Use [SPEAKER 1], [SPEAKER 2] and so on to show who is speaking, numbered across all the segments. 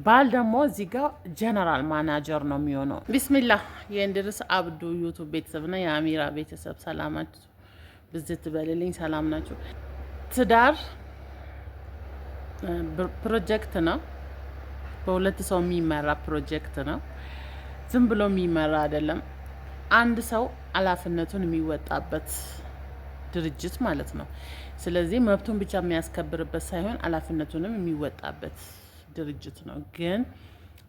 [SPEAKER 1] ባል ደግሞ እዚህ ጋር ጀነራል ማናጀር ነው የሚሆነው። ቢስሚላህ የእንድርስ አብዱ ዩቱብ ቤተሰብና የአሚራ ቤተሰብ ሰላማችሁ ብዝት በልልኝ። ሰላም ናችሁ? ትዳር ፕሮጀክት ነው። በሁለት ሰው የሚመራ ፕሮጀክት ነው። ዝም ብሎ የሚመራ አይደለም። አንድ ሰው ኃላፊነቱን የሚወጣበት ድርጅት ማለት ነው። ስለዚህ መብቱን ብቻ የሚያስከብርበት ሳይሆን ኃላፊነቱንም የሚወጣበት ድርጅት ነው። ግን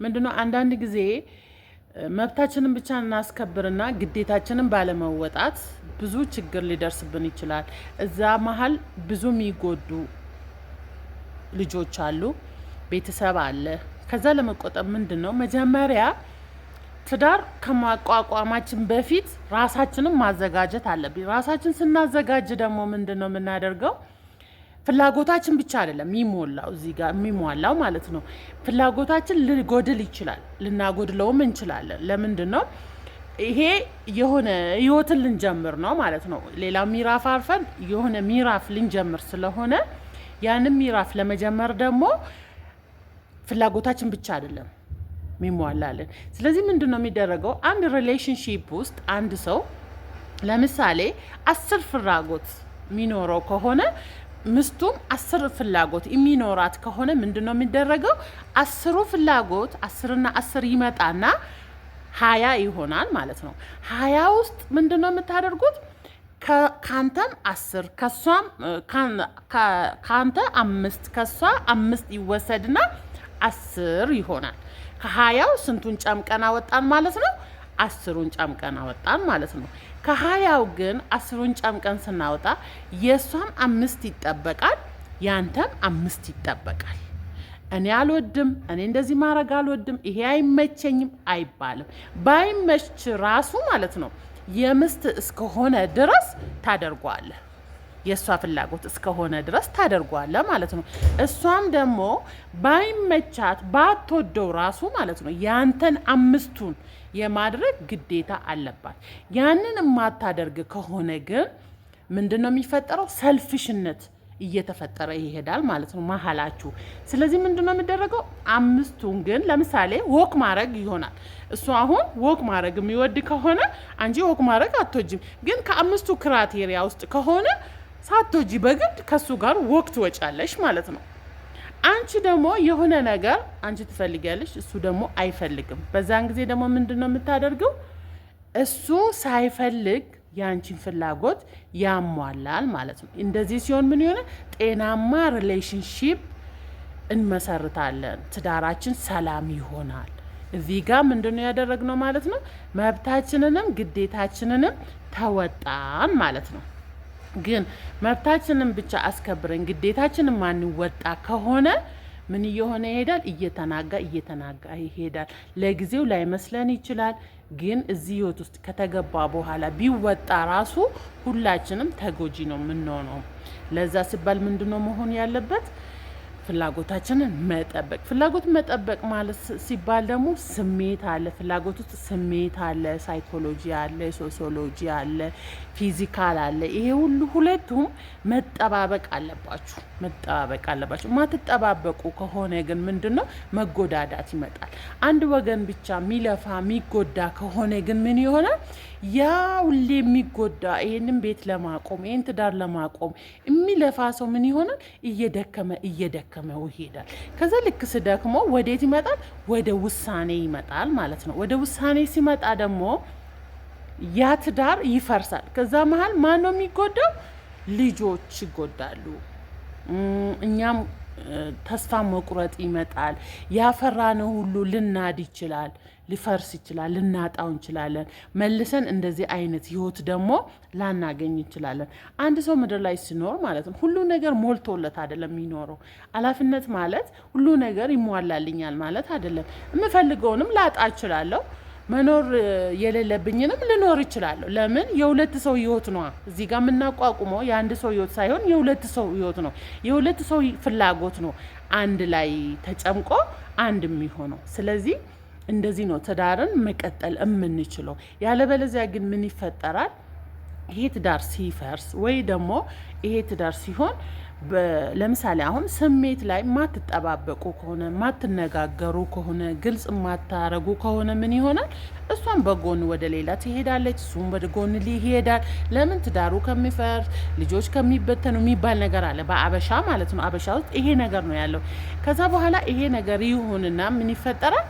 [SPEAKER 1] ምንድነው አንዳንድ ጊዜ መብታችንን ብቻ እናስከብርና ግዴታችንን ባለመወጣት ብዙ ችግር ሊደርስብን ይችላል። እዛ መሀል ብዙ የሚጎዱ ልጆች አሉ፣ ቤተሰብ አለ። ከዛ ለመቆጠብ ምንድነው መጀመሪያ ትዳር ከማቋቋማችን በፊት ራሳችንን ማዘጋጀት አለብን። ራሳችን ስናዘጋጅ ደግሞ ምንድነው የምናደርገው? ፍላጎታችን ብቻ አይደለም የሚሞላው እዚህ ጋር የሚሟላው ማለት ነው። ፍላጎታችን ሊጎድል ይችላል፣ ልናጎድለውም እንችላለን። ለምንድነው? ይሄ የሆነ ህይወትን ልንጀምር ነው ማለት ነው። ሌላ ሚራፍ አልፈን የሆነ ሚራፍ ልንጀምር ስለሆነ ያንን ሚራፍ ለመጀመር ደግሞ ፍላጎታችን ብቻ አይደለም የሚሟላልን። ስለዚህ ምንድነው የሚደረገው? አንድ ሪሌሽንሺፕ ውስጥ አንድ ሰው ለምሳሌ 10 ፍላጎት የሚኖረው ከሆነ ምስቱም 10 ፍላጎት የሚኖራት ከሆነ ምንድነው የሚደረገው? 10ሩ ፍላጎት 10ና 10 ይመጣና 20 ይሆናል ማለት ነው። 20 ውስጥ ምንድነው የምታደርጉት? ካንተም 10 ከሷም ካንተ 5 ከሷ 5 ይወሰድና 10 ይሆናል። ከ20ው ስንቱን ጨምቀን አወጣን ማለት ነው? 10ሩን ጨምቀን አወጣን ማለት ነው። ከ20ው ግን 10ሩን ጨምቀን ስናወጣ የሷም 5 ይጠበቃል፣ ያንተም 5 ይጠበቃል። እኔ አልወድም፣ እኔ እንደዚህ ማድረግ አልወድም፣ ይሄ አይመቸኝም አይባልም። ባይመች ራሱ ማለት ነው የምስት እስከሆነ ድረስ ታደርጓለህ። የእሷ ፍላጎት እስከሆነ ድረስ ታደርጓለህ ማለት ነው። እሷም ደግሞ ባይመቻት ባትወደው ራሱ ማለት ነው ያንተን 5ቱን የማድረግ ግዴታ አለባት። ያንን የማታደርግ ከሆነ ግን ምንድነው የሚፈጠረው? ሰልፊሽነት እየተፈጠረ ይሄዳል ማለት ነው መሀላችሁ። ስለዚህ ምንድነው የሚደረገው? 5ቱን ግን ለምሳሌ ወክ ማድረግ ይሆናል። እሱ አሁን ወክ ማድረግ የሚወድ ከሆነ አንቺ ወክ ማድረግ አትወጂም፣ ግን ከ5ቱ ክራቴሪያ ውስጥ ከሆነ ሳትወጂ በግድ ከሱ ጋር ወክ ትወጫለሽ ማለት ነው። አንቺ ደግሞ የሆነ ነገር አንቺ ትፈልጊያለሽ፣ እሱ ደግሞ አይፈልግም። በዛን ጊዜ ደግሞ ምንድነው የምታደርገው? እሱ ሳይፈልግ ያንቺን ፍላጎት ያሟላል ማለት ነው። እንደዚህ ሲሆን ምን ይሆናል? ጤናማ ሪሌሽንሺፕ እንመሰርታለን። ትዳራችን ሰላም ይሆናል። እዚህ ጋር ምንድነው ያደረግነው ማለት ነው? መብታችንንም ግዴታችንንም ተወጣን ማለት ነው። ግን መብታችንን ብቻ አስከብረን ግዴታችንን ማንወጣ ከሆነ ምን እየሆነ ይሄዳል? እየተናጋ ይሄዳል። ለጊዜው ላይመስለን ይችላል፣ ግን እዚህ ህይወት ውስጥ ከተገባ በኋላ ቢወጣ ራሱ ሁላችንም ተጎጂ ነው የምንሆነው። ለዛ ሲባል ምንድነው መሆን ያለበት? ፍላጎታችንን መጠበቅ። ፍላጎት መጠበቅ ማለት ሲባል ደግሞ ስሜት አለ፣ ፍላጎት ውስጥ ስሜት አለ፣ ሳይኮሎጂ አለ፣ ሶሲዮሎጂ አለ፣ ፊዚካል አለ። ይሄ ሁሉ ሁለቱም መጠባበቅ አለባችሁ። ማትጠባበቁ ከሆነ ግን ምንድነው መጎዳዳት ይመጣል። አንድ ወገን ብቻ የሚለፋ የሚጎዳ ከሆነ ግን ምን ይሆናል? ያ ሁሌ የሚጎዳ ይሄንን ቤት ለማቆም ይሄን ትዳር ለማቆም የሚለፋ ሰው ምን ይሆናል? እየደከመው ይሄዳል። ከዛ ልክ ስደክሞ ወዴት ይመጣል? ወደ ውሳኔ ይመጣል ማለት ነው። ወደ ውሳኔ ሲመጣ ደግሞ ያ ትዳር ይፈርሳል። ከዛ መሀል ማን ነው የሚጎዳው? ልጆች ይጎዳሉ። እኛም ተስፋ መቁረጥ ይመጣል። ያፈራነው ሁሉ ልናድ ይችላል፣ ሊፈርስ ይችላል፣ ልናጣው እንችላለን። መልሰን እንደዚህ አይነት ህይወት ደግሞ ላናገኝ እንችላለን። አንድ ሰው ምድር ላይ ሲኖር ማለት ነው ሁሉ ነገር ሞልቶለት አይደለም የሚኖረው። ኃላፊነት ማለት ሁሉ ነገር ይሟላልኛል ማለት አይደለም። የምፈልገውንም ላጣ እችላለሁ፣ መኖር የሌለብኝንም ልኖር ይችላለሁ። ለምን? የሁለት ሰው ህይወት ነው። እዚህ ጋር የምናቋቁመው የአንድ ሰው ህይወት ሳይሆን የሁለት ሰው ህይወት ነው። የሁለት ሰው ፍላጎት ነው አንድ ላይ ተጨምቆ አንድ የሚሆነው። ስለዚህ እንደዚህ ነው ትዳርን መቀጠል የምንችለው። ያለበለዚያ ግን ምን ይፈጠራል? ይሄ ትዳር ሲፈርስ ወይ ደግሞ ይሄ ትዳር ሲሆን ለምሳሌ አሁን ስሜት ላይ ማትጠባበቁ ከሆነ ማትነጋገሩ ከሆነ ግልጽ ማታረጉ ከሆነ ምን ይሆናል? እሷም በጎን ወደ ሌላ ትሄዳለች፣ እሱም ወደ ጎን ሊሄዳል። ለምን? ትዳሩ ከሚፈርስ ልጆች ከሚበተኑ የሚባል ነገር አለ በአበሻ ማለት ነው። አበሻ ውስጥ ይሄ ነገር ነው ያለው። ከዛ በኋላ ይሄ ነገር ይሁንና ምን ይፈጠራል?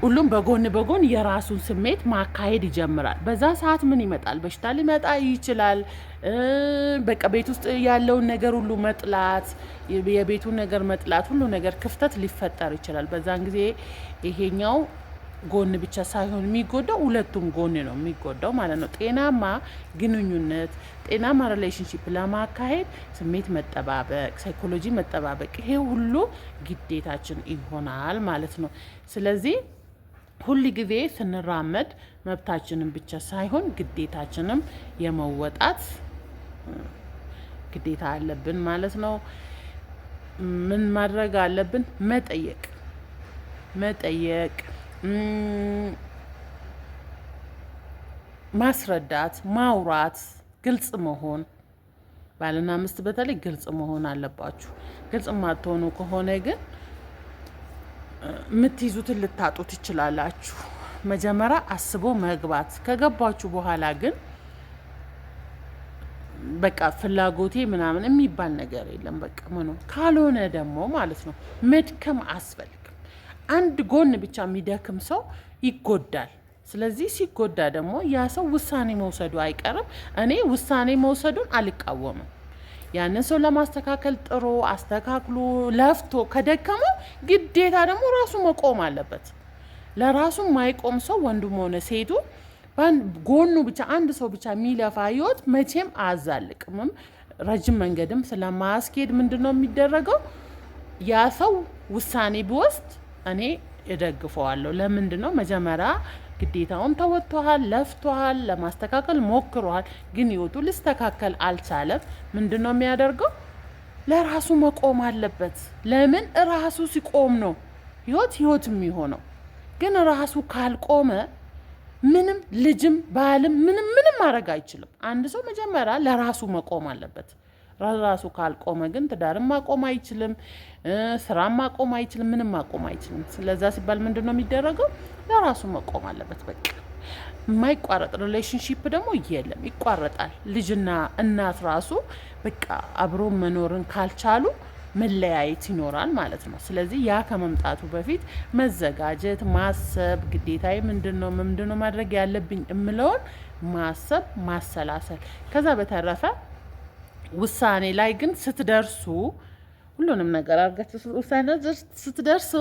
[SPEAKER 1] ሁሉም በጎን የራሱን ስሜት ማካሄድ ይጀምራል። በዛ ሰዓት ምን ይመጣል? በሽታ ሊመጣ ይችላል። በቃ ቤት ውስጥ ያለውን ነገር ሁሉ መጥላት፣ የቤቱን ነገር መጥላት፣ ሁሉ ነገር ክፍተት ሊፈጠር ይችላል። በዛን ጊዜ ይሄኛው ጎን ብቻ ሳይሆን የሚጎዳው ሁለቱም ጎን ነው የሚጎዳው ማለት ነው። ጤናማ ግንኙነት፣ ጤናማ ሪሌሽንሺፕ ለማካሄድ ስሜት መጠባበቅ፣ ሳይኮሎጂ መጠባበቅ፣ ይሄ ሁሉ ግዴታችን ይሆናል ማለት ነው። ስለዚህ ሁል ጊዜ ስንራመድ መብታችንን ብቻ ሳይሆን ግዴታችንም የመወጣት ግዴታ አለብን ማለት ነው። ምን ማድረግ አለብን? መጠየቅ፣ ማስረዳት፣ ማውራት፣ ግልጽ መሆን። ባልና ሚስት በተለይ ግልጽ መሆን አለባችሁ። ግልጽ ማትሆኑ ከሆነ ግን የምትይዙትን ልታጡ ትችላላችሁ። መጀመሪያ አስቦ መግባት ከገባችሁ በኋላ ግን በቃ ፍላጎቴ ምናምን የሚባል ነገር የለም። በቃ ካልሆነ ደግሞ ማለት ነው መድከም አስፈልግም። አንድ ጎን ብቻ የሚደክም ሰው ይጎዳል። ስለዚህ ሲጎዳ ደግሞ ያ ሰው ውሳኔ መውሰዱ አይቀርም። እኔ ውሳኔ መውሰዱን አልቃወምም። ያንን ሰው ለማስተካከል ጥሮ አስተካክሎ ለፍቶ ከደከመው ግዴታ ደግሞ ራሱ መቆም አለበት። ለራሱ ማይቆም ሰው ወንዱም ሆነ ሴቱ ጎኑ ብቻ አንድ ሰው ብቻ የሚለፋ ህይወት መቼም አያዛልቅምም፣ ረጅም መንገድም ስለማያስኬድ ምንድን ነው የሚደረገው? ያ ሰው ውሳኔ ቢወስድ እኔ እደግፈዋለሁ። ለምንድን ነው? መጀመሪያ ግዴታውን ተወጥቷል፣ ለፍቷል፣ ለማስተካከል ሞክሯል። ግን ህይወቱ ሊስተካከል አልቻለም። ምንድን ነው የሚያደርገው? ለራሱ መቆም አለበት። ለምን? ራሱ ሲቆም ነው ህይወት የሚሆነው። ግን ራሱ ካልቆመ ምንም ልጅም ባልም ምንም ማድረግ አይችልም። አንድ ሰው መጀመሪያ ለራሱ መቆም አለበት። ራሱ ካልቆመ ግን ትዳርም ማቆም አይችልም፣ ስራም ማቆም አይችልም፣ ምንም ማቆም አይችልም። ስለዛ ሲባል ምንድን ነው የሚደረገው? ለራሱ መቆም አለበት። በቃ የማይቋረጥ ሪሌሽንሺፕ ደግሞ የለም፣ ይቋረጣል። ልጅና እናት ራሱ በቃ አብሮ መኖርን ካልቻሉ መለያየት ይኖራል ማለት ነው። ስለዚህ ያ ከመምጣቱ በፊት መዘጋጀት፣ ማሰብ፣ ግዴታዬ ምንድን ነው ማድረግ ያለብኝ እምለውን ማሰብ፣ ማሰላሰል። ከዛ በተረፈ ውሳኔ ላይ ግን ስትደርሱ ሁሉንም ነገር አድርጋችሁ ውሳኔ ስትደርሱ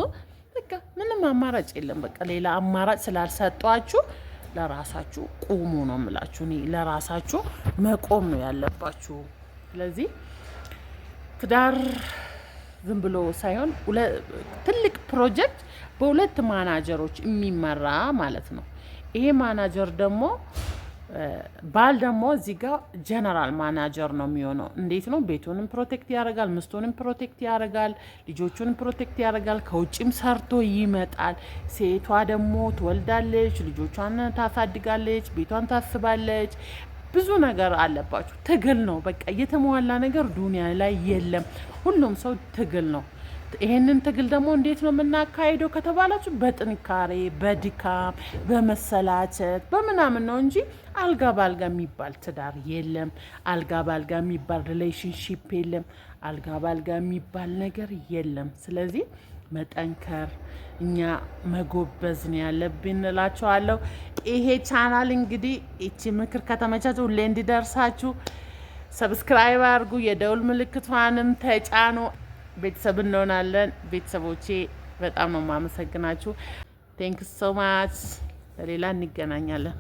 [SPEAKER 1] በቃ ምንም አማራጭ የለም። በቃ ሌላ አማራጭ ስላልሰጧችሁ ለራሳችሁ ቁሙ ነው የምላችሁ። እኔ ለራሳችሁ መቆም ነው ያለባችሁ። ስለዚህ ትዳር ዝም ብሎ ሳይሆን ትልቅ ፕሮጀክት በሁለት ማናጀሮች የሚመራ ማለት ነው። ይሄ ማናጀር ደግሞ ባል ደግሞ እዚህ ጋር ጀነራል ማናጀር ነው የሚሆነው። እንዴት ነው? ቤቱንም ፕሮቴክት ያደርጋል፣ ሚስቱንም ፕሮቴክት ያደርጋል፣ ልጆቹንም ፕሮቴክት ያደርጋል። ከውጭም ሰርቶ ይመጣል። ሴቷ ደግሞ ትወልዳለች፣ ልጆቿን ታሳድጋለች፣ ቤቷን ታስባለች። ብዙ ነገር አለባችሁ። ትግል ነው በቃ። የተሟላ ነገር ዱንያ ላይ የለም። ሁሉም ሰው ትግል ነው። ይሄንን ትግል ደግሞ እንዴት ነው የምናካሄደው ከተባላችሁ በጥንካሬ፣ በድካም፣ በመሰላቸት በምናምን ነው እንጂ አልጋ ባልጋ የሚባል ትዳር የለም። አልጋ ባልጋ የሚባል ሪሌሽንሺፕ የለም። አልጋ ባልጋ የሚባል ነገር የለም። ስለዚህ መጠንከር፣ እኛ መጎበዝ ነው ያለብን እላችኋለሁ። ይሄ ቻናል እንግዲህ እቺ ምክር ከተመቻችሁ ሁሌ እንዲደርሳችሁ ሰብስክራይብ አድርጉ፣ የደውል ምልክቷንም ተጫኑ። ቤተሰብ እንሆናለን። ቤተሰቦቼ በጣም ነው የማመሰግናችሁ። ቴንክስ ሶ ማች። በሌላ እንገናኛለን።